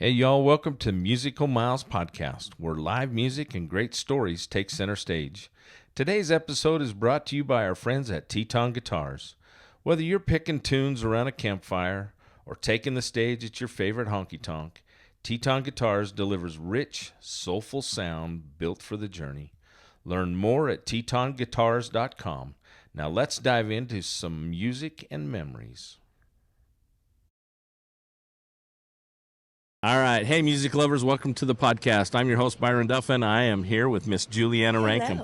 Hey, y'all, welcome to Musical Miles Podcast, where live music and great stories take center stage. Today's episode is brought to you by our friends at Teton Guitars. Whether you're picking tunes around a campfire or taking the stage at your favorite honky-tonk, Teton Guitars delivers rich, soulful sound built for the journey. Learn more at tetonguitars.com. Now let's dive into some music and memories. All right. Hey, music lovers, welcome to the podcast. I'm your host, Byron Duffin. I am here with Miss Julianna Rankin.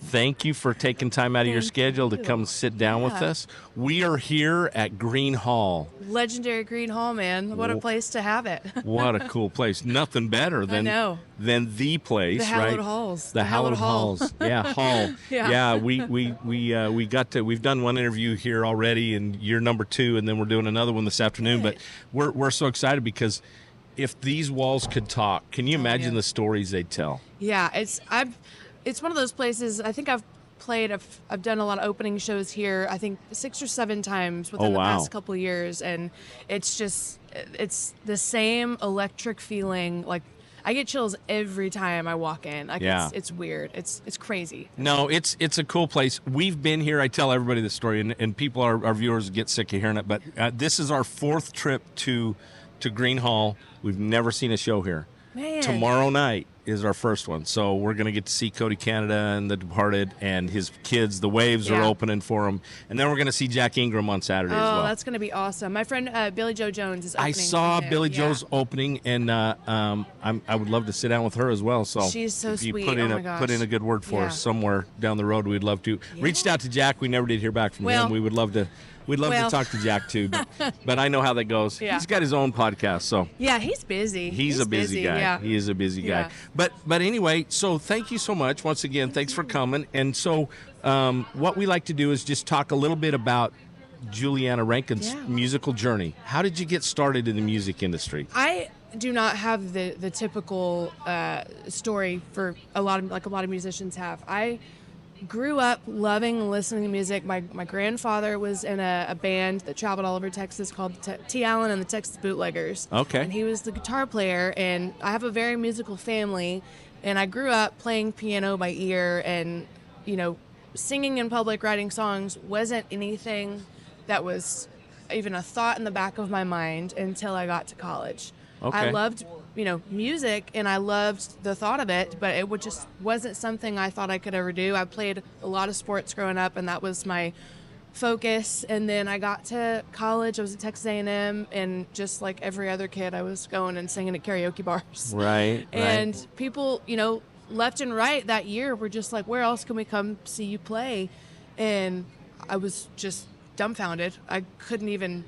Thank you for taking time out of your schedule to come sit down with us. We are here at Green Hall. Legendary Green Hall, man. What a place to have it. What a cool place. Nothing better than the place, the hallowed right? halls. The hallowed halls. Yeah, hall. Yeah, we've done one interview here already, and you're number 2, and then we're doing another one this afternoon. But we're so excited because if these walls could talk, can you imagine the stories they'd tell? Yeah, it's one of those places. I think I've done a lot of opening shows here. I think 6 or 7 times within the past couple of years, and it's the same electric feeling. Like, I get chills every time I walk in. Like, it's weird. It's crazy. No, it's a cool place. We've been here. I tell everybody this story, and people, our viewers, get sick of hearing it. But this is our 4th trip to Green Hall. We've never seen a show here. Man. Tomorrow night is our first one. So we're going to get to see Cody Canada and The Departed and his kids. The Waves are opening for him. And then we're going to see Jack Ingram on Saturday as well. Oh, that's going to be awesome. My friend Billy Joe Jones is opening. I saw Billy Joe's opening, and I would love to sit down with her as well. So she's so sweet. Put in a good word for us somewhere down the road. We'd love to. Reached out to Jack. We never did hear back from him. We would love to. We'd love to talk to Jack, too, but I know how that goes. Yeah. He's got his own podcast, so. Yeah, he's busy. He's a busy guy. Yeah. He is a busy guy. But anyway, so thank you so much. Once again, thanks for coming. And so what we like to do is just talk a little bit about Julianna Rankin's musical journey. How did you get started in the music industry? I do not have the typical story for a lot of musicians have. I grew up loving listening to music. My grandfather was in a band that traveled all over Texas called T. Allen and the Texas Bootleggers. Okay. And he was the guitar player, and I have a very musical family, and I grew up playing piano by ear, and, singing in public, writing songs wasn't anything that was even a thought in the back of my mind until I got to college. Okay. I loved music, and I loved the thought of it, but it just wasn't something I thought I could ever do. I played a lot of sports growing up, and that was my focus. And then I got to college. I was at Texas A&M, and just like every other kid, I was going and singing at karaoke bars. Right. And people, left and right that year were just like, where else can we come see you play? And I was just dumbfounded. I couldn't even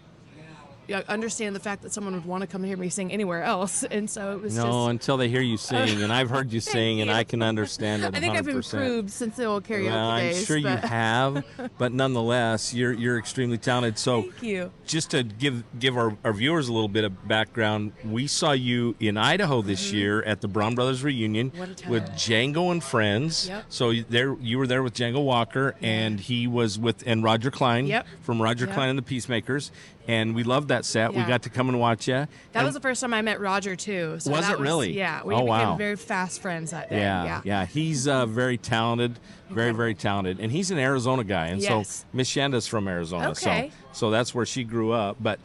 understand the fact that someone would want to come hear me sing anywhere else, and so it was until they hear you sing, and I've heard you sing, and I can understand it 100%. I think I've improved since the old karaoke days. I'm sure you have, but nonetheless, you're extremely talented. So thank you. Just to give our viewers a little bit of background, we saw you in Idaho this year at the Braun Brothers reunion with Django and friends. Yep. So you were there with Django Walker, and he was and Roger Klein from Roger Klein and the Peacemakers. And we loved that set. Yeah. We got to come and watch you. That was the first time I met Roger, too. So was it really? Yeah. We became very fast friends that day. Yeah. He's very talented, very talented. And he's an Arizona guy. And so Miss Shanda's from Arizona. Okay. So that's where she grew up. But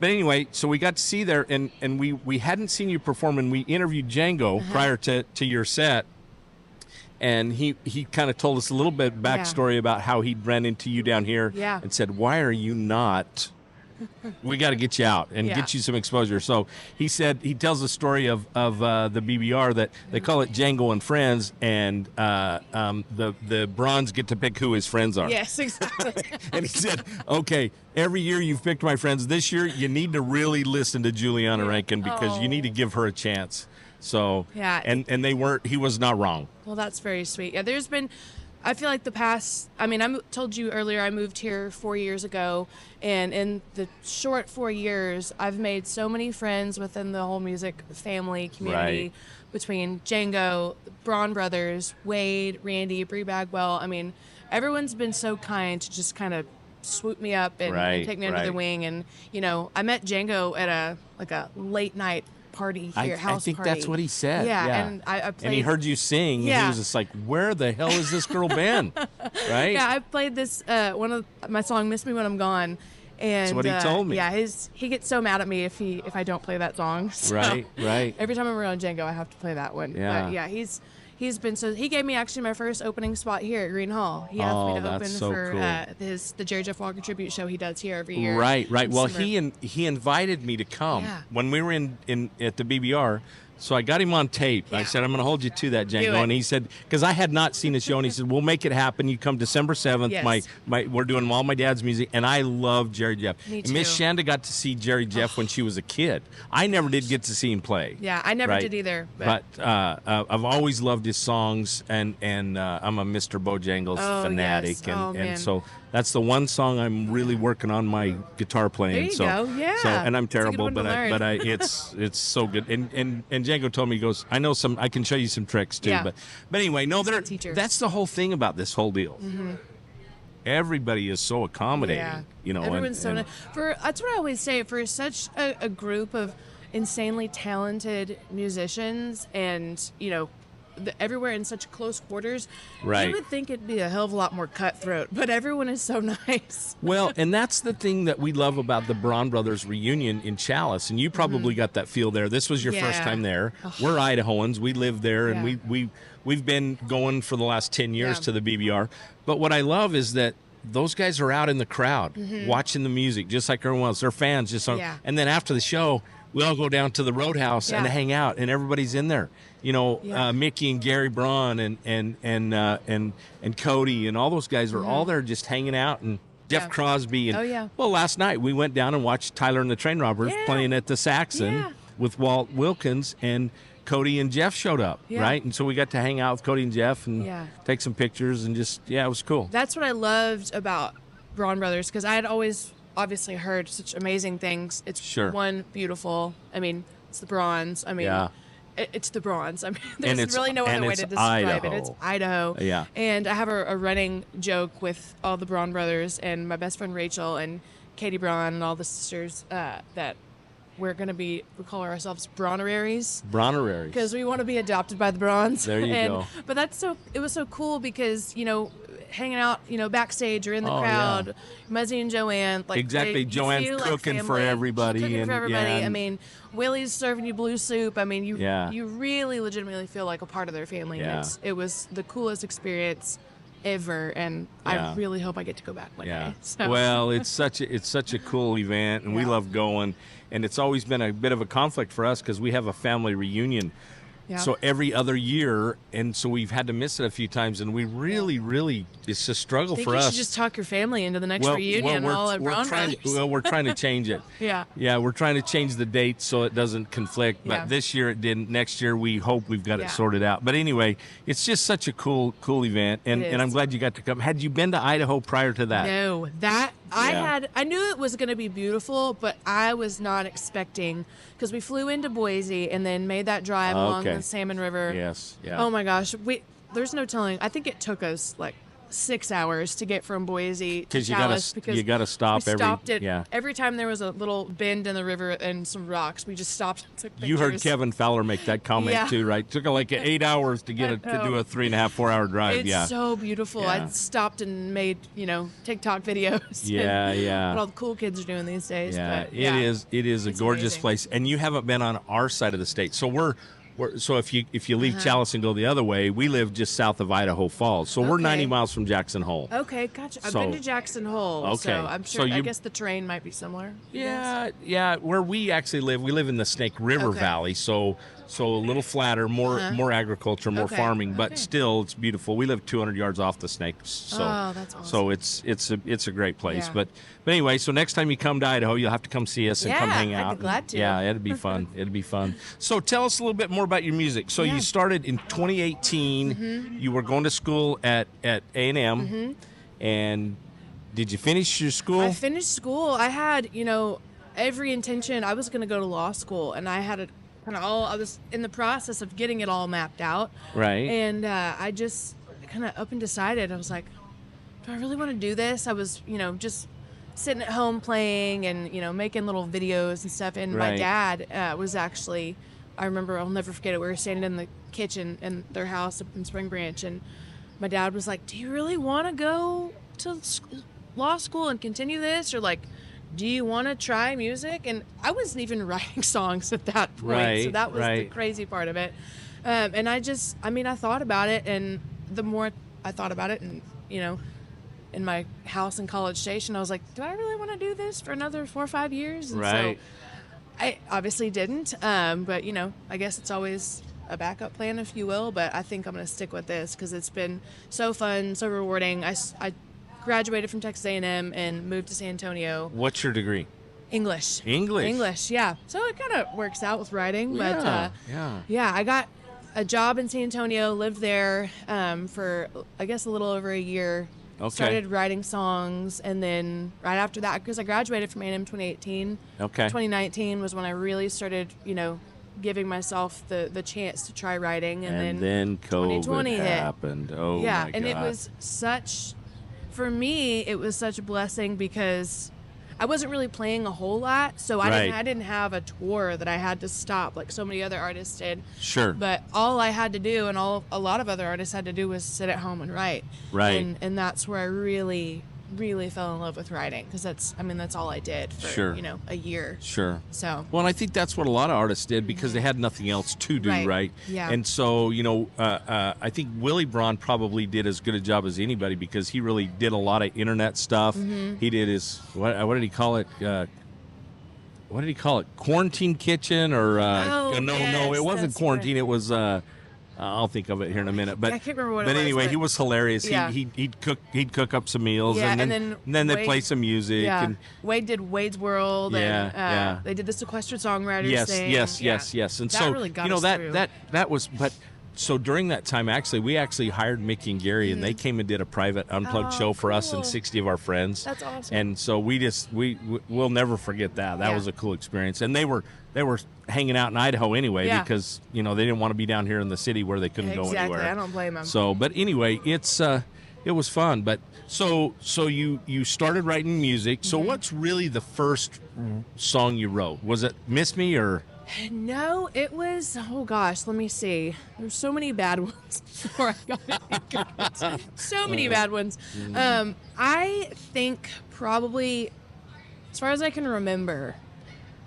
anyway, so we got to see there. And we hadn't seen you perform. And we interviewed Django prior to your set. And he kind of told us a little bit backstory about how he'd ran into you down here and said, why are you not... We got to get you out and get you some exposure. So he said, he tells the story of the BBR that they call it Django and Friends, and the Brauns get to pick who his friends are. Yes, exactly. And he said, okay, every year you've picked my friends. This year you need to really listen to Julianna Rankin because you need to give her a chance. So and he was not wrong. Well, that's very sweet. Yeah, there's been. I feel like I told you earlier I moved here 4 years ago, and in the short 4 years, I've made so many friends within the whole music family community between Django, Braun Brothers, Wade, Randy, Bree Bagwell. I mean, everyone's been so kind to just kind of swoop me up and take me under their wing. And, I met Django at a late night party here, house I think party. that's what he said. Yeah, and I played. And he heard you sing, and he was just like, "Where the hell has this girl been?" Right? Yeah, I played this one of my song, "Miss Me When I'm Gone," and that's what he told me. Yeah, he gets so mad at me if I don't play that song. So right. Every time I'm around Django, I have to play that one. Yeah. But yeah, he's been he gave me actually my first opening spot here at Green Hall. He asked me to open so for cool. The Jerry Jeff Walker tribute show he does here every year. Right. Well, Summer. he invited me to come when we were in at the BBR. So I got him on tape. Yeah. I said, I'm going to hold you to that, Do Django. it. And he said, because I had not seen the show, and he said, we'll make it happen. You come December 7th. Yes. We're doing all my dad's music, and I love Jerry Jeff. Me And Miss too. Shanda got to see Jerry Jeff when she was a kid. I never did get to see him play. Yeah, I never did either. But I've always loved his songs, and I'm a Mr. Bojangles fanatic. Yes. And Man. so that's the one song I'm really working on my guitar playing. There you go. Yeah. So, and I'm It's a good terrible, one to learn. but it's so good. And Django told me, he goes, I know I can show you some tricks too. Yeah. But anyway, no, He's a teacher. that's the whole thing about this whole deal. Mm-hmm. Everybody is so accommodating. Yeah. You know, Everyone's so and, nice. That's what I always say. For such a group of insanely talented musicians, and everywhere in such close quarters, Right. you would think it'd be a hell of a lot more cutthroat. But everyone is so nice. Well, and that's the thing that we love about the Braun Brothers reunion in Chalice, and you probably got that feel there. This was your first Yeah. time there. We're Idahoans. We live there, and Yeah. we've been going for the last 10 years Yeah. to the BBR. But what I love is that those guys are out in the crowd watching the music, just like everyone else. They're fans. Yeah. And then after the show, we all go down to the Roadhouse and Yeah. hang out, and everybody's in there. Mickey and Gary Braun and Cody and all those guys are all there just hanging out, and Jeff Yeah. Crosby. And, Oh, yeah. Well, last night we went down and watched Tyler and the Train Robbers Yeah. playing at the Saxon Yeah. with Walt Wilkins, and Cody and Jeff showed up, Yeah. right? And so we got to hang out with Cody and Jeff and take some pictures and just, it was cool. That's what I loved about Braun Brothers, because I had always obviously heard such amazing things. It's Sure. beautiful. I mean, it's the Bronze. I mean, Yeah. It's the Bronze. I mean, And there's really no other way to describe it. It's Idaho. Yeah. And I have a running joke with all the Braun brothers and my best friend Rachel and Katie Braun and all the sisters that we call ourselves Brauneraries. Brauneraries. Because we want to be adopted by the Brauns. There you go. But it was so cool because, hanging out, backstage or in the Oh, crowd, yeah. Muzzy and Joanne. Exactly. You Joanne's feel like cooking for family. everybody. Cooking and, for everybody. yeah, I mean, Willie's serving you blue soup. I mean, you Yeah. you really legitimately feel like a part of their family. Yeah. And it was the coolest experience ever, and Yeah. I really hope I get to go back one day. So. Well, it's such a cool event, and we love going. And it's always been a bit of a conflict for us because we have a family reunion. Yeah. So every other year, and so we've had to miss it a few times, and we really, it's a struggle I think for you us. should just talk your family into the next reunion all at Braun trying, Brothers. we're trying to change it. Yeah. Yeah, we're trying to change the date so it doesn't conflict. But Yeah. this year it didn't. Next year we hope we've got Yeah. it sorted out. But anyway, it's just such a cool event, and It is. I'm glad you got to come. Had you been to Idaho prior to that? No, I knew it was going to be beautiful, but I was not expecting, because we flew into Boise and then made that drive along Okay. the Salmon River. Yes. Yeah. Oh my gosh, there's no telling. I think it took us like 6 hours to get from Boise to 'Cause you Dallas gotta stop we every- stopped at yeah. every time there was a little bend in the river and some rocks. We just stopped and took pictures. You heard Kevin Fowler make that comment Yeah. too, right? Took like 8 hours to get to do a 3.5-4 hour drive. It's so beautiful. Yeah. I stopped and made TikTok videos. Yeah, yeah. What all the cool kids are doing these days. Yeah, but, it is a It's gorgeous amazing. place, and you haven't been on our side of the state. So so if you leave Chalice and go the other way, we live just south of Idaho Falls. So we're Okay. 90 miles from Jackson Hole. Okay, gotcha. I've So- been to Jackson Hole, Okay. so I'm So sure. I you- guess the terrain might be similar. Yeah. Where we actually live, we live in the Snake River Okay. Valley, so a little flatter, more agriculture, more Okay. farming, but Okay. still it's beautiful. We live 200 yards off the Snakes, so Oh, that's so awesome. it's a great place. Yeah. But anyway, so next time you come to Idaho, you'll have to come see us and come Yeah, hang I'd be out. glad to. Yeah, it'd be fun. It'd be fun. So tell us a little bit more about your music. So Yeah. you started in 2018. You were going to school at A&M, and did you finish your school? I finished school. I had, every intention. I was going to go to law school, and I had it kind of I was in the process of getting it all mapped out. Right. And I just kind of up and decided. I was like, do I really want to do this? I was, just sitting at home playing and, making little videos and stuff. And my Right. dad was actually I remember, I'll never forget it. We were standing in the kitchen in their house up in Spring Branch, and my dad was like, "Do you really want to go to law school and continue this, or like, do you want to try music?" And I wasn't even writing songs at that point, so that was the crazy part of it. And I thought about it, and the more I thought about it, and in my house in College Station, I was like, do I really want to do this for another 4 or 5 years? And so I obviously didn't, but I guess it's always a backup plan, if you will, but I think I'm going to stick with this because it's been so fun, so rewarding. I graduated from Texas A&M and moved to San Antonio. What's your degree? English, yeah. So it kind of works out with writing, but I got a job in San Antonio, lived there for, I guess, a little over a year. Okay. Started writing songs, and then right after that, because I graduated from A&M 2018, 2019 was when I really started, giving myself the chance to try writing, and then COVID 2020 happened. hit. Oh, yeah, my and God. it was for me, it was such a blessing because I wasn't really playing a whole lot, so I didn't have a tour that I had to stop like so many other artists did. Sure. But all I had to do, and a lot of other artists had to do, was sit at home and write. Right. And that's where I really, really fell in love with writing, because that's all I did for a year. Sure. So. Well, and I think that's what a lot of artists did because they had nothing else to do, right? Yeah. And so, I think Willie Braun probably did as good a job as anybody because he really did a lot of internet stuff. Mm-hmm. He did his what did he call it? What did he call it? Quarantine kitchen or no, it wasn't quarantine. Right. It was. I'll think of it here in a minute. But I can't remember what it was. But anyway, he was hilarious. Yeah. He'd cook up some meals, yeah, and then they'd play some music. Yeah. And Wade did Wade's World, and they did the sequestered songwriters thing. Yes. And that so really got us through. that was. But so during that time, we hired Mickey and Gary, and they came and did a private unplugged show for us and 60 of our friends. That's awesome. And so we'll never forget that. That was a cool experience. And they were hanging out in Idaho anyway because they didn't want to be down here in the city where they couldn't go anywhere. Exactly, I don't blame them. So, but anyway, it was fun. But so you started writing music. So what's really the first song you wrote? Was it "Miss Me" or? No, it was, oh gosh, let me see. There's so many bad ones before I got it. So many bad ones. I think probably, as far as I can remember,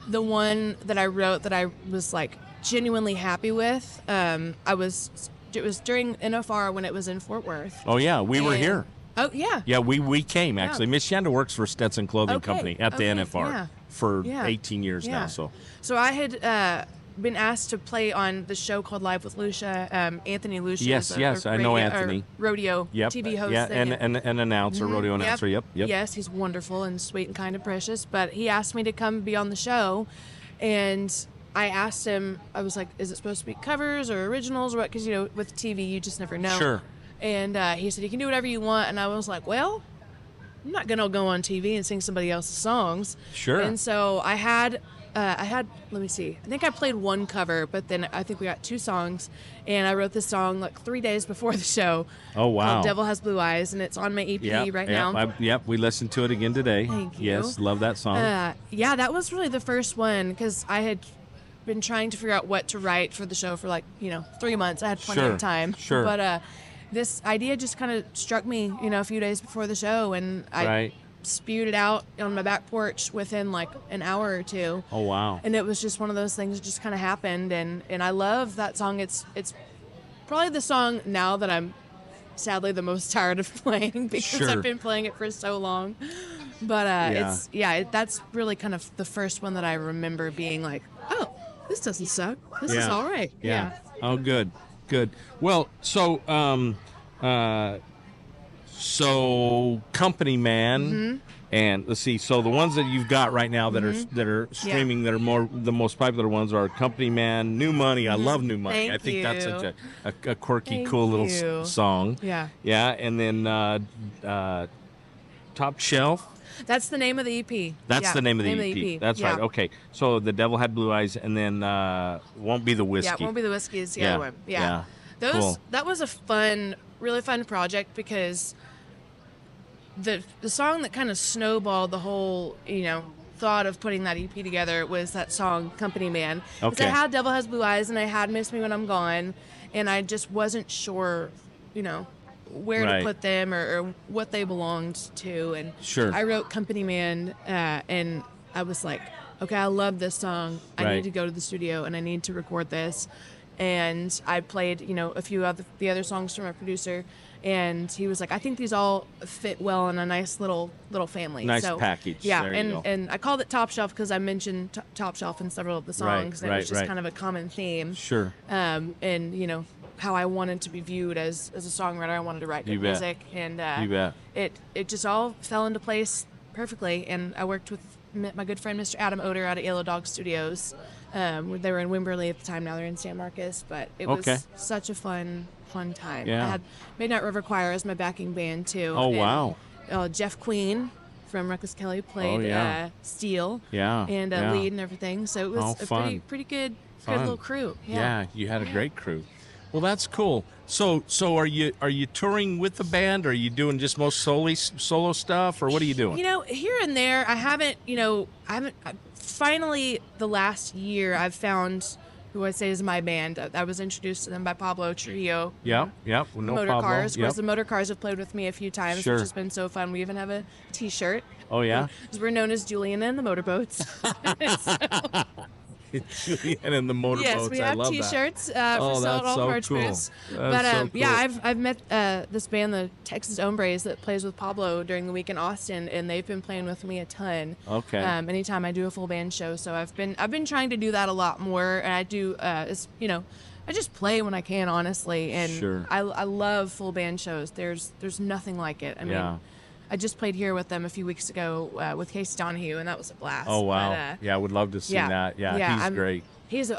the one that I wrote that I was like genuinely happy with, it was during NFR when it was in Fort Worth. Oh yeah, we were here. Oh yeah. Yeah, we came actually. Miss Shanda works for Stetson Clothing Company at the NFR for 18 years now. So I had been asked to play on the show called Live with Lucia. Anthony Lucia. Yes, I know Anthony. Rodeo TV host. Yeah, and announcer, rodeo announcer. Yep. Yes, he's wonderful and sweet and kind of precious. But he asked me to come be on the show, and I asked him. I was like, "Is it supposed to be covers or originals or what?" Because with TV, you just never know. Sure. And he said, "You can do whatever you want." And I was like, "Well, I'm not gonna go on TV and sing somebody else's songs." Sure. And so I had, let me see. I think I played one cover, but then I think we got 2 songs, and I wrote this song like 3 days before the show. Oh wow! Called "Devil Has Blue Eyes," and it's on my EP right now. We listened to it again today. Thank you. Yes, love that song. That was really the first one because I had been trying to figure out what to write for the show for 3 months. I had plenty of time. Sure. But this idea just kind of struck me, a few days before the show, and I spewed it out on my back porch within like an hour or 2. Oh wow! And it was just one of those things that just kind of happened, and I love that song. It's probably the song now that I'm sadly the most tired of playing because I've been playing it for so long. But that's really kind of the first one that I remember being like, oh, this doesn't suck. This is all right. Yeah. Oh, good. Well, so Company Man, and let's see. So the ones that you've got right now that are streaming that are the most popular ones are Company Man, New Money. I love New Money. I think that's such a quirky, cool little song. Yeah. Yeah, and then Top Shelf. That's the name of the EP. That's the name of the EP. That's right. Okay. So The Devil Had Blue Eyes, and then Won't Be the Whiskey. Yeah, Won't Be the Whiskey is the other one. Yeah. Cool. That was a really fun project because the song that kind of snowballed the whole, thought of putting that EP together was that song Company Man. Because Okay. I had Devil Has Blue Eyes and I had Miss Me When I'm Gone, and I just wasn't sure, where Right. to put them or what they belonged to. And Sure. I wrote Company Man, and I was like, okay, I love this song. I Right. need to go to the studio and I need to record this. And I played, a few of the other songs from our producer, and he was like, I think these all fit well in a nice little family. Nice so, package. Yeah, There you go. and I called it Top Shelf because I mentioned Top Shelf in several of the songs, and it was just kind of a common theme. Sure. And how I wanted to be viewed as a songwriter. I wanted to write good music, and You bet. it just all fell into place perfectly. And I worked with my good friend Mr. Adam Oder out at Yellow Dog Studios. They were in Wimberley at the time. Now they're in San Marcos, but it was such a fun time. Yeah. I had Midnight River Choir as my backing band too. Oh, and, wow. Jeff Queen from Reckless Kelly played yeah. steel Yeah. and yeah. lead and everything. So it was a fun. pretty good Fun. little crew. Yeah, you had a great crew. Well, that's cool. So are you touring with the band, or are you doing just most solo stuff, or what are you doing? Here and there, I haven't. Finally, the last year, I've found who I say is my band. I was introduced to them by Pablo Trujillo. Yep. No Motor Pablo. Cars. Of Yep. course, the Motor Cars have played with me a few times, Sure. which has been so fun. We even have a T-shirt. Oh yeah. Because we're known as Julianna and the Motorboats. Julianna and the Motorboats. Yes, we have I love T-shirts that. for sale at that's all so merch cool. booths. That's so cool. Yeah, I've met this band, the Texas Hombres, that plays with Pablo during the week in Austin, and they've been playing with me a ton. Okay. Anytime I do a full band show, so I've been trying to do that a lot more, and I do I just play when I can, honestly, and Sure. I love full band shows. There's nothing like it. I mean, Yeah. I just played here with them a few weeks ago with Casey Donahue, and that was a blast. Oh wow. But, Yeah, I would love to see that. Yeah, he's great. He is.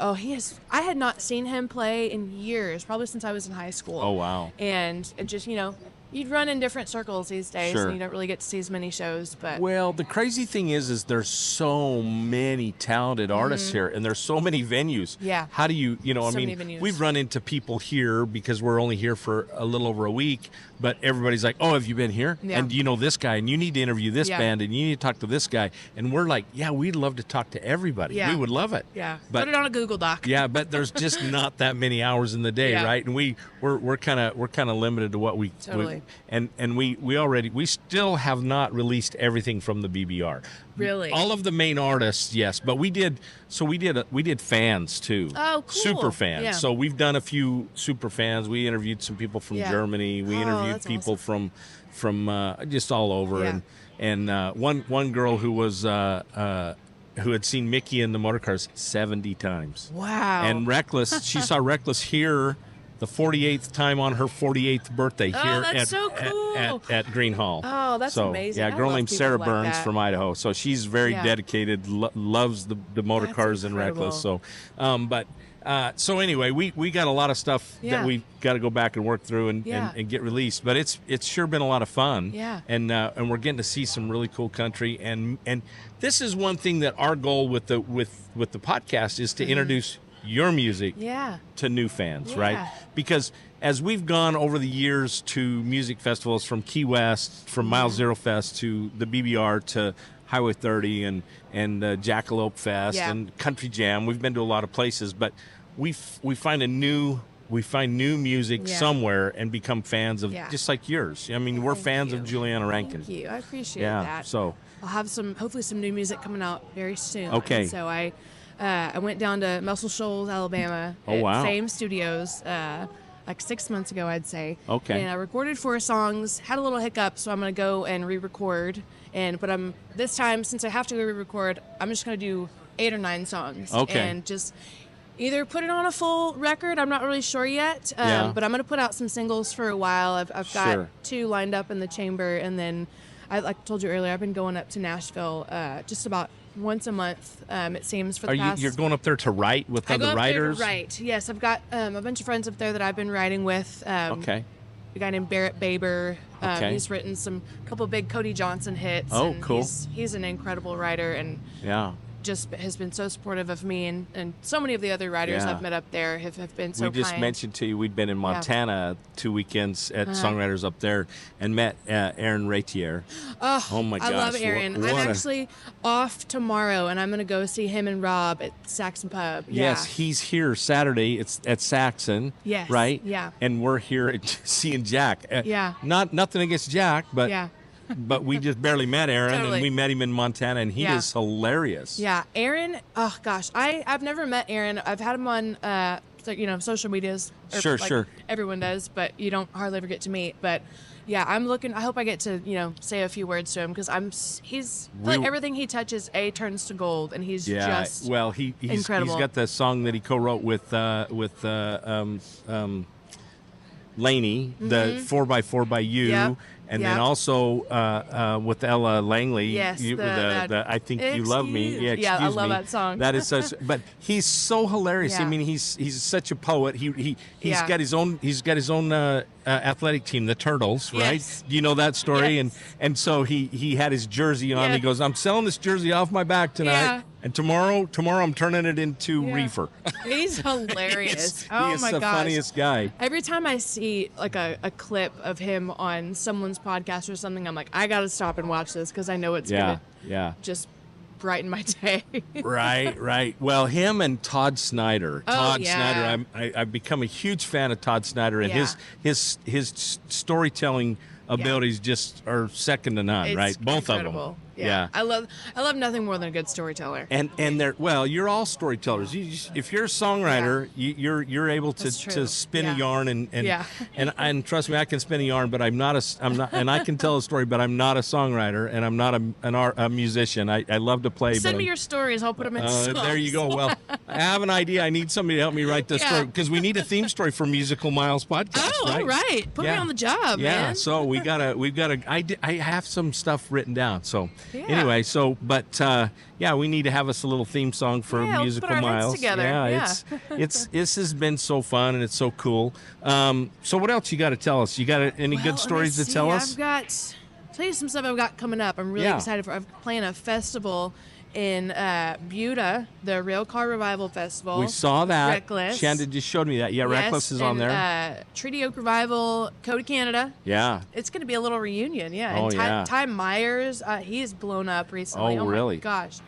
I had not seen him play in years, probably since I was in high school. Oh wow. And it just, you'd run in different circles these days, Sure. and you don't really get to see as many shows. But Well, the crazy thing is there's so many talented artists here, and there's so many venues. Yeah. How do you, So many venues. we've run into people here because we're only here for a little over a week, but everybody's like, oh, have you been here? Yeah. And you know this guy, and you need to interview this Yeah. band, and you need to talk to this guy. And we're like, yeah, we'd love to talk to everybody. Yeah. We would love it. yeah, But put it on a Google Doc. yeah, but there's just not that many hours in the day, Yeah. right? And we're kind of limited to what we Totally. we still have not released everything from the BBR. Really? All of the main artists, yes, but we did fans too. Oh, cool. Super fans. Yeah. So we've done a few super fans. We interviewed some people from Yeah. Germany. We Oh, interviewed that's people from just all over. Yeah. And one girl who was who had seen Mickey and the Motorcars 70 times. Wow. And Reckless, she saw Reckless here the 48th time on her 48th birthday here that's at, so cool. at Green Hall. Oh, that's amazing. Yeah, I a girl love named people Sarah like Burns that. from Idaho. So she's very Yeah. dedicated, loves the motor That's cars and incredible. Reckless. So, so anyway, we got a lot of stuff Yeah. that we got to go back and work through and get released. But it's sure been a lot of fun. Yeah. And we're getting to see some really cool country. And this is one thing that our goal with the podcast is to introduce your music Yeah. to new fans, Yeah. right? Because as we've gone over the years to music festivals from Key West, from Mile Zero Fest to the BBR to Highway 30 and Jackalope Fest Yeah. and Country Jam, we've been to a lot of places, but we find new music Yeah. somewhere and become fans of Yeah. just like yours. I mean, we're Thank fans you. of Julianna Rankin. Thank you. I appreciate Yeah. that. So I'll have hopefully some new music coming out very soon. Okay. And so I went down to Muscle Shoals, Alabama. Oh, at wow. Fame Studios, like 6 months ago, I'd say. Okay. And I recorded 4 songs, had a little hiccup, so I'm going to go and re-record. But this time, since I have to go re-record, I'm just going to do 8 or 9 songs. Okay. And just either put it on a full record, I'm not really sure yet. Yeah. But I'm going to put out some singles for a while. I've got Sure. 2 lined up in the chamber, and then like I told you earlier, I've been going up to Nashville just about once a month, it seems, for the past. you're going up there to write with I go other up writers? there to write. Yes, I've got a bunch of friends up there that I've been writing with. Okay. A guy named Barrett Baber. Okay. He's written a couple big Cody Johnson hits. Oh, and cool. He's an incredible writer, and Yeah. just has been so supportive of me, and so many of the other writers I've met up there have been so kind. We just mentioned to you we'd been in Montana 2 weekends at songwriters up there and met Aaron Raitier. Oh my gosh. I love Aaron. I'm actually off tomorrow, and I'm going to go see him and Rob at Saxon Pub. Yes, he's here Saturday. It's at Saxon. Yes. Right? Yeah. And we're here seeing Jack. Yeah. Nothing against Jack, but but we just barely met Aaron, Totally. and we met him in Montana, and he is hilarious. Yeah, Aaron. Oh gosh, I've never met Aaron. I've had him on social medias. Sure. Everyone does, but you don't hardly ever get to meet. But yeah, I'm looking. I hope I get to say a few words to him, because he's like everything he touches turns to gold, and he's just he's incredible. He's got the song that he co-wrote with Laney, the 4x4 by You. Yep. And then also with Ella Langley, yes, I Think You Love Me. Yeah, excuse I love me. that song. That is such, but he's so hilarious. Yeah. I mean, he's such a poet. He's got his own athletic team, the Turtles, right? Yes. Do you know that story? Yes. And so he had his jersey on. Yeah. He goes, "I'm selling this jersey off my back tonight." Yeah. And tomorrow I'm turning it into reefer. He's hilarious. He is the funniest guy. Every time I see like a clip of him on someone's podcast or something, I'm like, I got to stop and watch this, because I know it's going to just brighten my day. Right. Well, him and Todd Snyder. Snyder, I've become a huge fan of Todd Snyder, and his storytelling abilities just are second to none, right? Both incredible. of them. Yeah. I love nothing more than a good storyteller. And you're all storytellers. If you're a songwriter, you're able to spin a yarn and trust me, I can spin a yarn, but I'm not and I can tell a story, but I'm not a songwriter, and I'm not a musician. I love to play. Send me your stories. I'll put them in songs. There you go. Well, I have an idea. I need somebody to help me write this story, because we need a theme story for Musical Miles podcast. Oh, all right. Put me on the job, man. Yeah. So we've got to. I have some stuff written down. So. Yeah. Anyway, we need to have us a little theme song for Musical put our Miles. Heads together. It's this has been so fun, and it's so cool. So what else you got to tell us? You got any good stories to tell us? Tell you some stuff I've got coming up. I'm really excited for. I'm playing a festival in Buda, the Rail Car Revival Festival. We saw that. Reckless. Shannon just showed me that. Yeah, Reckless is on there. Treaty Oak Revival, Code of Canada. Yeah. It's going to be a little reunion, yeah. Oh, and Ty Myers, he's blown up recently. Oh, really? My gosh.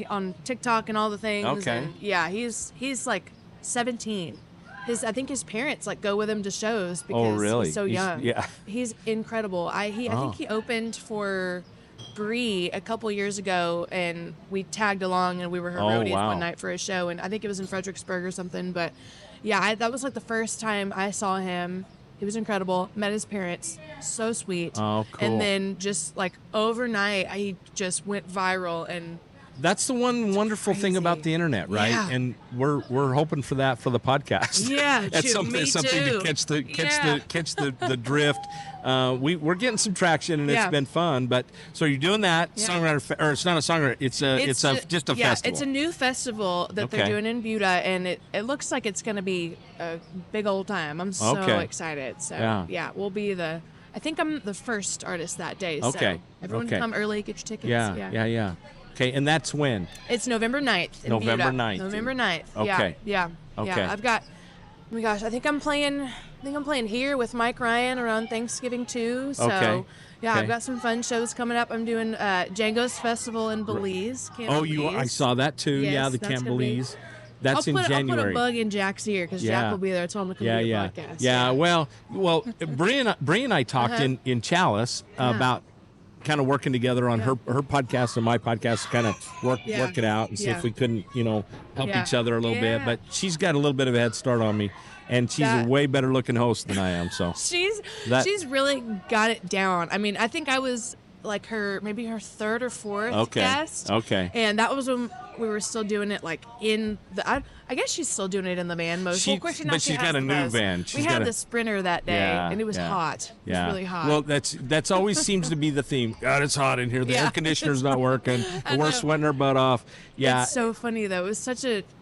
On TikTok and all the things. Okay. And yeah, he's like 17. I think his parents go with him to shows because he's so young. He's incredible. I think he opened for Bree a couple years ago, and we tagged along, and we were her roadies one night for a show, and I think it was in Fredericksburg or something. But yeah, that was the first time I saw him. He was incredible. Met his parents, so sweet. Oh, cool. And then just overnight, he just went viral, and that's the one wonderful thing about the internet, right? Yeah. And we're hoping for that for the podcast. Yeah, that's something to catch the drift. We're getting some traction, and it's been fun. But so you're doing that songwriter, or it's not a songwriter. It's just a festival. It's a new festival that they're doing in Buda, and it looks like it's going to be a big old time. I'm so excited. So we'll be I think I'm the first artist that day. So everyone come early, get your tickets. Yeah. Okay, and that's when? It's November 9th. November 9th. November 9th. Okay. Yeah. I've got. Oh my gosh, I think I'm playing here with Mike Ryan around Thanksgiving too. So I've got some fun shows coming up. I'm doing Django's Festival in Belize. I saw that too. Yes, the Camp Belize. That's in January. I'll put a bug in Jack's ear, because Jack will be there. Tell him to come to the podcast. Yeah. Well, Bree and I talked in Chalice about kind of working together on her podcast and my podcast, kind of work it out and see if we couldn't help each other a little bit. But she's got a little bit of a head start on me, and she's a way better looking host than I am. So she's really got it down. I mean, I think I was maybe her third or fourth guest. Okay. And that was when we were still doing it in the. I guess she's still doing it in the van most. Of course, but she's got a new van. We had the Sprinter that day, and it was hot. It was really hot. Well, that's always seems to be the theme. God, it's hot in here. The air conditioner's not working. We're sweating our butt off. Yeah. It's so funny though. It was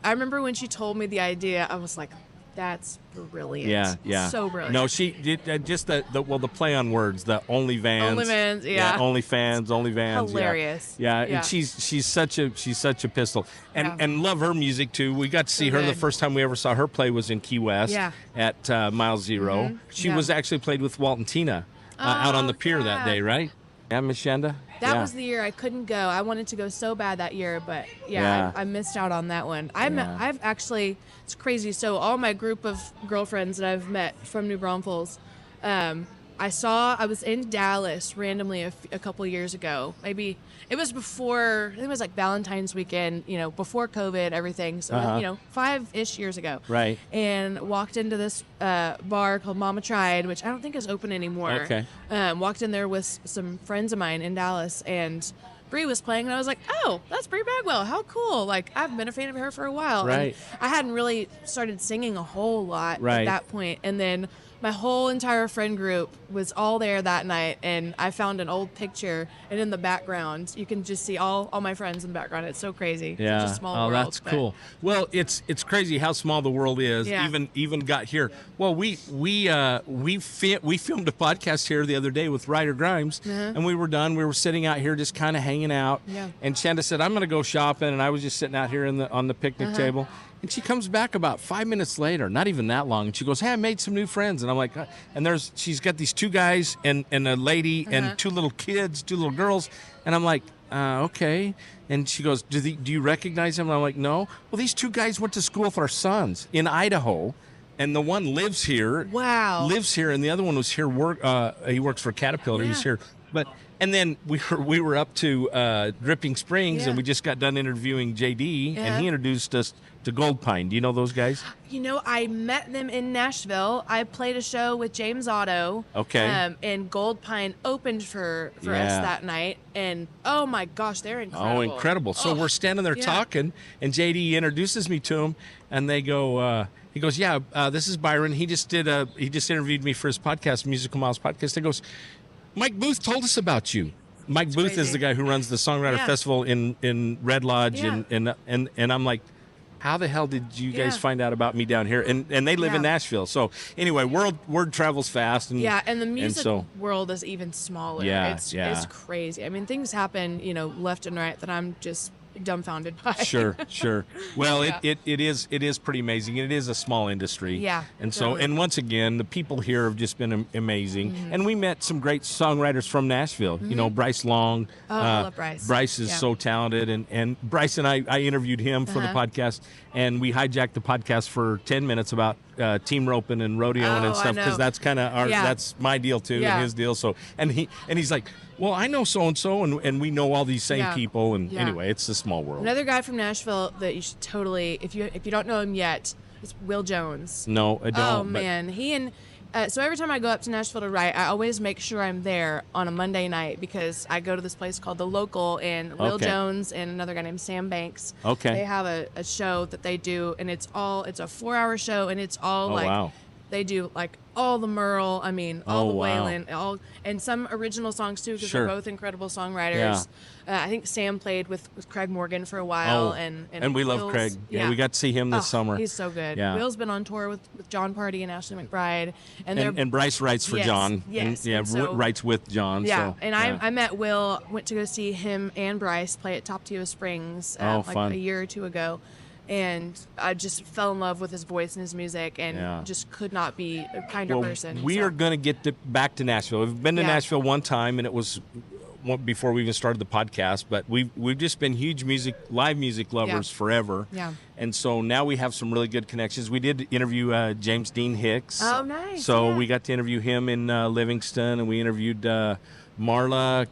I remember when she told me the idea, I was like, That's brilliant. Yeah, yeah. So brilliant. No, she did just the play on words, the OnlyFans. OnlyFans, yeah. OnlyFans. Hilarious. Yeah. Yeah. And she's such a pistol. And love her music too. We got to see So her the good. first time we ever saw her play was in Key West Yeah. at Mile Zero. Mm-hmm. She Yeah. was actually played with Walt and Tina out on the pier that yeah. day, right? Yeah, Miss Shanda? That Yeah. was the year I couldn't go. I wanted to go so bad that year, but Yeah. I missed out on that one. Yeah. I've actually, it's crazy. So all my group of girlfriends that I've met from New Braunfels, I was in Dallas randomly a couple years ago. Maybe it was before, I think it was like Valentine's weekend, before COVID, everything. So, 5-ish years ago. Right. And walked into this bar called Mama Tried, which I don't think is open anymore. Okay. Walked in there with some friends of mine in Dallas, and Bree was playing, and I was like, oh, that's Bree Bagwell. How cool. Like, I've been a fan of her for a while. Right. And I hadn't really started singing a whole lot Right. at that point. And then my whole entire friend group was all there that night, and I found an old picture, and in the background you can just see all my friends in the background. It's so crazy. Yeah. It's such a small world. That's cool. Well, it's crazy how small the world is. Yeah. Even got here. Well, we filmed a podcast here the other day with Ryder Grimes, and we were done. We were sitting out here just kind of hanging out. Yeah. And Shanda said, "I'm going to go shopping," and I was just sitting out here on the picnic table. And she comes back about 5 minutes later, not even that long, and she goes, "Hey, I made some new friends." And I'm like, and she's got these 2 guys and a lady and 2 little kids, 2 little girls, and I'm like, okay. And she goes, do you recognize them? And I'm like, no. Well, these 2 guys went to school with our sons in Idaho, and the one lives here. Wow. Lives here, and the other one was here. He works for Caterpillar. Yeah. He's here, and then we were up to Dripping Springs, Yeah. and we just got done interviewing JD, and he introduced us to Gold Pine. Do you know those guys? I met them in Nashville. I played a show with James Otto. Okay. And Gold Pine opened for us Yeah. that night. And oh my gosh, they're incredible. Oh, incredible. So we're standing there talking, and JD introduces me to him, and they go, he goes, yeah, this is Byron. He just interviewed me for his podcast, Musical Miles Podcast. He goes, Mike Booth told us about you. Mike Booth crazy. is the guy who runs the Songwriter Festival in Red Lodge, Yeah. and I'm like, how the hell did you guys find out about me down here? And they live in Yeah. Nashville. So anyway, word travels fast. And the music so, world is even smaller. Yeah, It's crazy. I mean, things happen, left and right that I'm just dumbfounded by. Sure. Well, Yeah. it is pretty amazing. It is a small industry. Yeah, And so, totally. and once again, the people here have just been amazing. And we met some great songwriters from Nashville. Bryce Long. Oh, I love Bryce. Bryce is Yeah. so talented. And Bryce and I interviewed him for the podcast, and we hijacked the podcast for 10 minutes about team roping and rodeoing and Oh, I stuff, because know. that's kind of that's my deal too, Yeah. and his deal. So, and he's like, well, I know so-and-so, and we know all these same Yeah. people. And Yeah. anyway, it's a small world. Another guy from Nashville that you should totally, if you don't know him yet, is Will Jones. No, I don't. Oh but- man, he and so every time I go up to Nashville to write, I always make sure I'm there on a Monday night, because I go to this place called The Local, and Will Okay. Jones and another guy named Sam Banks. Okay. They have a show that they do, and it's a 4-hour show, and it's all Oh, like wow. they do like all the Merle, all Oh, the wow. Waylon, and some original songs too, because Sure. they're both incredible songwriters. I think Sam played with Craig Morgan for a while, and we love Will's- Craig. Yeah, we got to see him this summer. He's so good. Yeah. Will's been on tour with John Party and Ashley McBride, and Bryce writes for Yes, John. yes. And, And so- writes with John. yeah. So, And I met Will, went to go see him and Bryce play at Tapatio Springs fun. a year or two ago. And I just fell in love with his voice and his music, and just could not be a kinder person. We so. are going to get back to Nashville. We've been to Yeah. Nashville one time, and it was before we even started the podcast. But we've just been huge live music lovers forever. Yeah. And so now we have some really good connections. We did interview James Dean Hicks. Oh, nice. So Yeah. we got to interview him in Livingston, and we interviewed Marla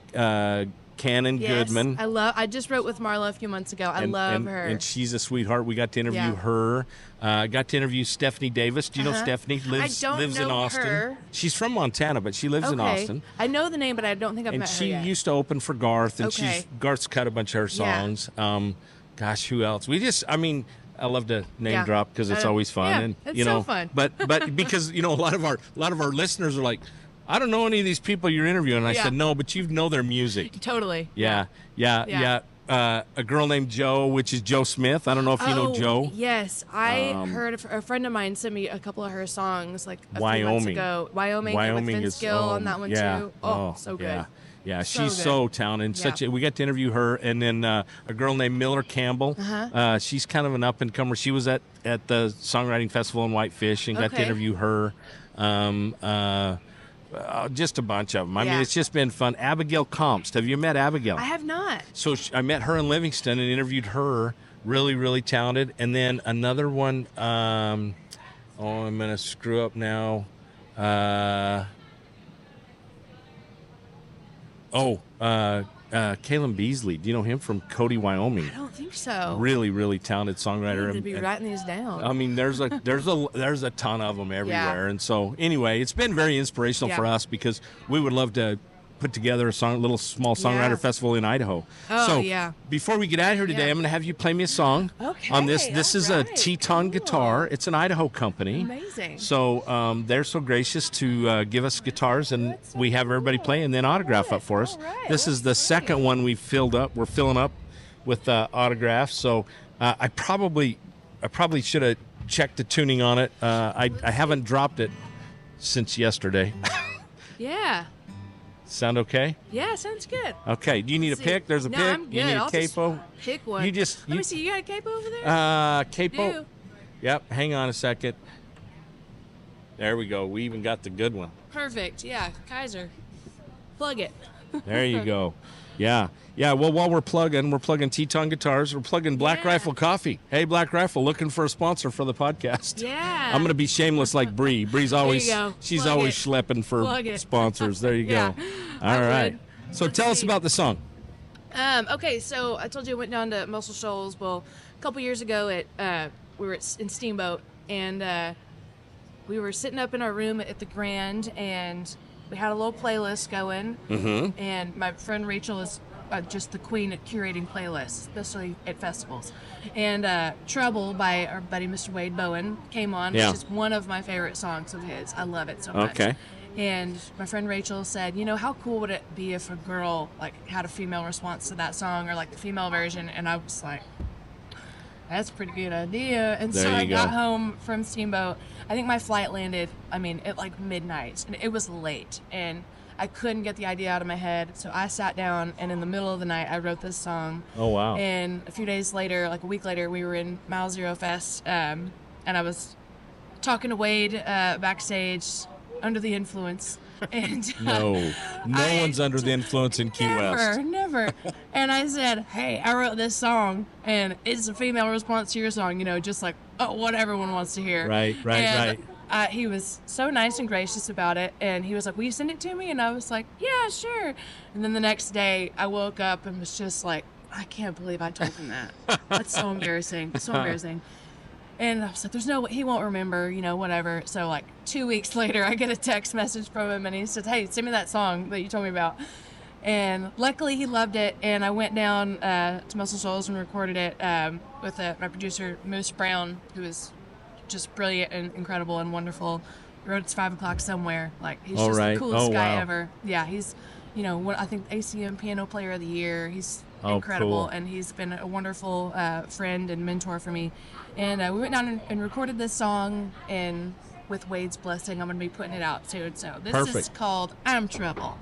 Cannon Goodman. I just wrote with Marla a few months ago. I love her. And she's a sweetheart. We got to interview Yeah. her. Got to interview Stephanie Davis. Do you know Stephanie? Lives don't in know Austin. her. She's from Montana, but she lives in Austin. I know the name, but I don't think I've And met she her yet. used to open for Garth, and Okay. Garth's cut a bunch of her Yeah. songs. Gosh, who else? I love to name Yeah. drop because it's always fun. Yeah, And it's you so know, fun. But because a lot of our listeners are like, I don't know any of these people you're interviewing. And I Yeah. said, no, but you know their music. Totally. Yeah. a girl named Joe, which is Joe Smith. I don't know if you know Joe. Yes, I heard a friend of mine sent me a couple of her songs like a few months ago. Wyoming with Vince Gill on that one too. Oh, so good. Yeah, she's so talented. We got to interview her, and then a girl named Miller Campbell. She's kind of an up and comer. She was at the Songwriting Festival in Whitefish and got to interview her. Just a bunch of them. I mean, it's just been fun. Abigail Comst. Have you met Abigail? I have not. So I met her in Livingston and interviewed her. Really, really talented. And then another one. I'm going to screw up now. Caleb Beasley. Do you know him from Cody, Wyoming? I don't think so. Really, really talented songwriter. I need to be writing these down. I mean, there's a ton of them everywhere, and so anyway, it's been very inspirational for us because we would love to put together a little small songwriter festival in Idaho. Before we get out of here today, I'm going to have you play me a song on this. This is a Teton guitar. It's an Idaho company. Amazing. So they're so gracious to give us guitars, and we have everybody play and then autograph up for us. This is the second one we're filling up with autographs. So I probably should have checked the tuning on it. I haven't dropped it since yesterday. Yeah. Sound okay? Yeah, sounds good. Okay. Do you need a pick? There's a pick. I'm good. You need a I'll capo. Just pick one. Let me see. You got a capo over there? Capo. Do. Yep. Hang on a second. There we go. We even got the good one. Perfect. Yeah, Kaiser. Plug it. There you go. Yeah. Yeah. Well, while we're plugging Teton guitars. We're plugging Black Rifle Coffee. Hey, Black Rifle, looking for a sponsor for the podcast. Yeah. I'm gonna be shameless like Bree. Bree's always she's Plug always it. schlepping for sponsors. There you go. All right. So tell us about the song. Okay, so I told you I went down to Muscle Shoals. Well, a couple years ago, we were in Steamboat, and we were sitting up in our room at the Grand, and we had a little playlist going. Mm-hmm. And my friend Rachel is just the queen at curating playlists, especially at festivals. And Trouble by our buddy Mr. Wade Bowen came on, which is one of my favorite songs of his. I love it so much. Okay. And my friend Rachel said, how cool would it be if a girl had a female response to that song, or the female version? And I was like, that's a pretty good idea. And so I got home from Steamboat. I think my flight landed, at midnight, and it was late, and I couldn't get the idea out of my head. So I sat down, and in the middle of the night, I wrote this song. Oh, wow. And a few days later, a week later, we were in Mile Zero Fest, and I was talking to Wade backstage, under the influence, and no one's under the influence in Key West. Never. And I said, hey, I wrote this song, and it's a female response to your song, just what everyone wants to hear. Right. He was so nice and gracious about it, and he was like, will you send it to me? And I was like, yeah, sure. And then the next day, I woke up and was just like, I can't believe I told him that. That's so embarrassing. So embarrassing. And I was like, there's no way, he won't remember, whatever. So 2 weeks later, I get a text message from him, and he said, hey, send me that song that you told me about. And luckily he loved it, and I went down to Muscle Shoals and recorded it with my producer, Moose Brown, who is just brilliant and incredible and wonderful. He wrote It's 5 O'Clock Somewhere. He's just the coolest guy ever. Yeah, he's, I think ACM Piano Player of the Year. He's incredible, and he's been a wonderful friend and mentor for me. And we went down and recorded this song, and with Wade's blessing, I'm going to be putting it out soon. So this is called I'm Trouble.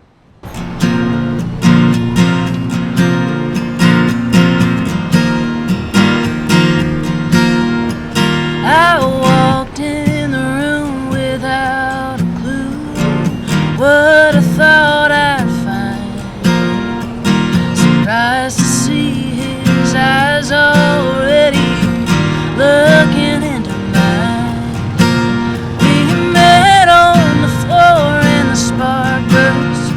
I walked in the room without a clue what I thought I'd find. Surprised to see his eyes already looking into mine. We met on the floor and the spark burst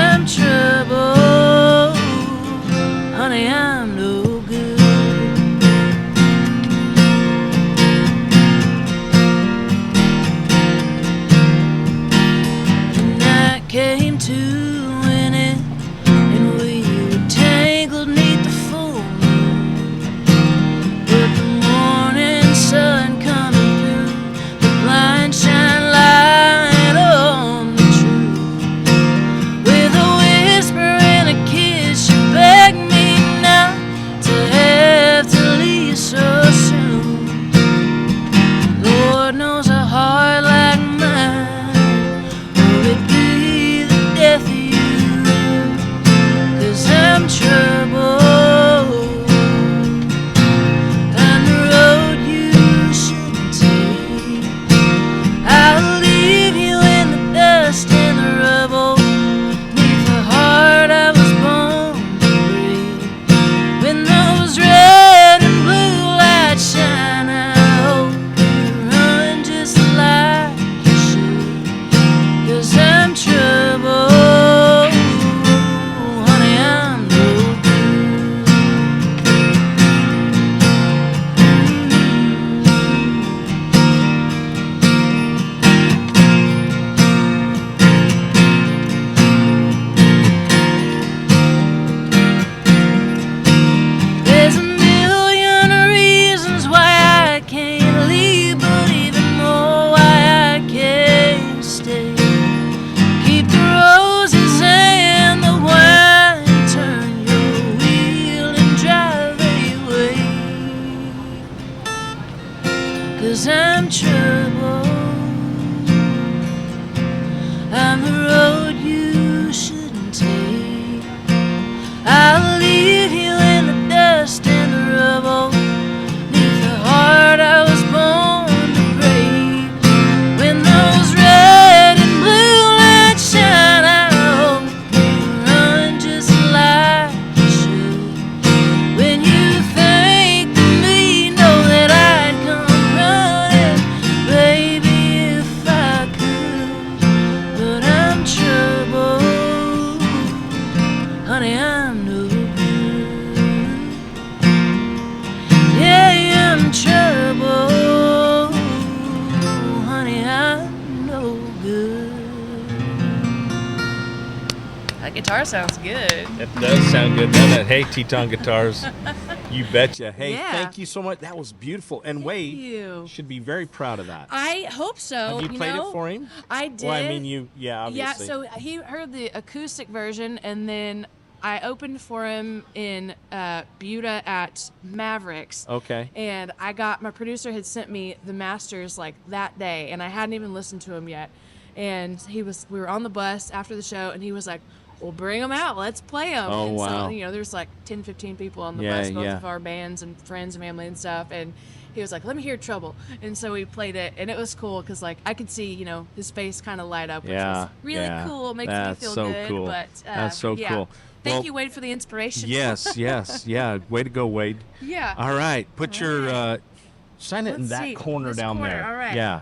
I'm trouble, honey, I'm no good. The night came to an end, and we were tangled neath the full moon. But the morning sun coming through, the blind shine light on the truth. With a whisper and a kiss, she begged me not to have to leave so soon. Lord knows a heart like mine, would it be the death of you? 'Cause I'm trouble, on the road you shouldn't take. I'll leave you in the dust and the rubble, neath the heart I was born to break. When those red and blue lights shine, I hope you run just like you should. 'Cause I'm trouble, honey, I'm no good. There's a million reasons why I can't leave, but even more why I can't stay. Keep the roses and the wine, turn your wheel and drive away. 'Cause I'm trouble, I'm the road you shouldn't take. I'll leave you in the dust and the rubble, neath the heart I was born to break. When those red and blue lights shine, I hope you run just like you should. When you think of me, know that I'd come running, baby, if I could. But I'm trouble, honey, I'm no good. Yeah, I'm trouble, honey, I'm no good. That guitar sounds good. That does sound good, doesn't it? Hey, Teton Guitars. You betcha. Hey, Yeah. thank you so much. That was beautiful. And Wade you. should be very proud of that. I hope so. Have you played know? it for him? I did. Well, I mean, Yeah, obviously. so he heard the acoustic version, and then I opened for him in Buda at Mavericks. Okay. And my producer had sent me the masters like that day, and I hadn't even listened to them yet. And we were on the bus after the show, and he was like, well, bring them out. Let's play them. Oh, and wow. So, there's like 10, 15 people on the Yeah, bus, both yeah. of our bands and friends and family and stuff. And he was like, let me hear Trouble. And so we played it, and it was cool because, like, I could see, his face kind of light up, which was really cool. Makes That's me feel so good. cool. But, That's so yeah. cool. Thank Well, you, Wade, for the inspiration. Yes, yeah. Way to go, Wade. Yeah. All right. Put your sign it in Let's that see. corner This down corner, there. all right. Yeah.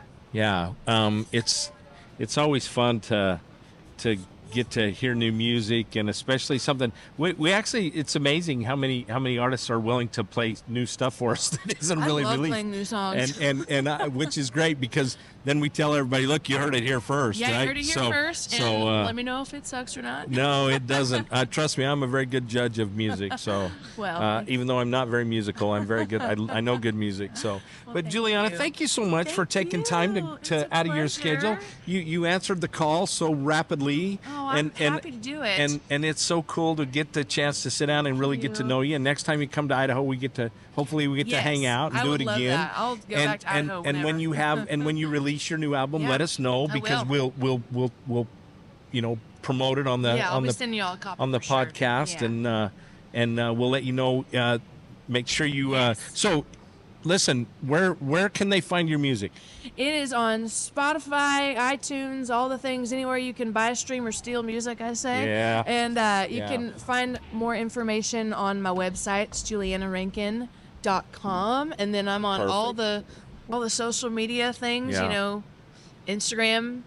It's always fun to get to hear new music, and especially something we actually, it's amazing how many artists are willing to play new stuff for us that isn't really I love released. playing new songs. And which is great, because then we tell everybody, look, you heard it here first. Yeah, right? you heard it here first, and So let me know if it sucks or not. no, it doesn't. Trust me, I'm a very good judge of music. So, Well. even though I'm not very musical, I'm very good. I know good music. So, but thank Julianna, you. thank you so much for Thank taking time you. It's to a out of your pleasure. schedule. You answered the call so rapidly. Oh, I'm happy to do it. And it's so cool to get the chance to sit down and really get to know you. And next time you come to Idaho, hopefully we get to hang out and I do would it love again. that. I'll go back to Idaho and when whenever. you release your new album, Yeah, let us know, I because will. we'll promote it on the I'll be sending you all a copy on the for sure. podcast, Yeah. and we'll let you know. Make sure you. Yes. So, listen, where can they find your music? It is on Spotify, iTunes, all the things, anywhere you can buy, stream, or steal music, I say. Yeah. And you Yeah. can find more information on my website, it's juliannarankin.com. And then I'm on all the social media things, Yeah. Instagram,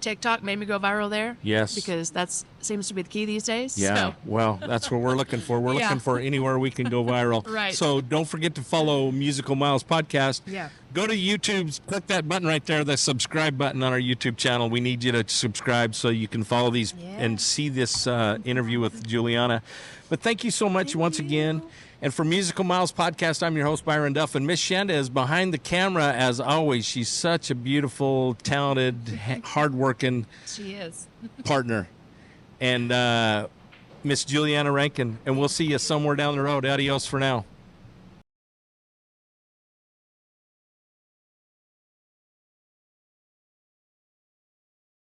TikTok made me go viral there. Yes. Because that's seems to be the key these days. Yeah, So. well, that's what we're looking for. We're Yeah. looking for anywhere we can go viral. Right. So don't forget to follow Musical Miles Podcast. Yeah. Go to YouTube, click that button right there, the subscribe button on our YouTube channel. We need you to subscribe so you can follow these and see this interview with Julianna. But thank you so much once again. And for Musical Miles Podcast, I'm your host, Byron Duff. And Miss Shanda is behind the camera, as always. She's such a beautiful, talented, hardworking She is. partner. And Miss Julianna Rankin. And we'll see you somewhere down the road. Adios for now.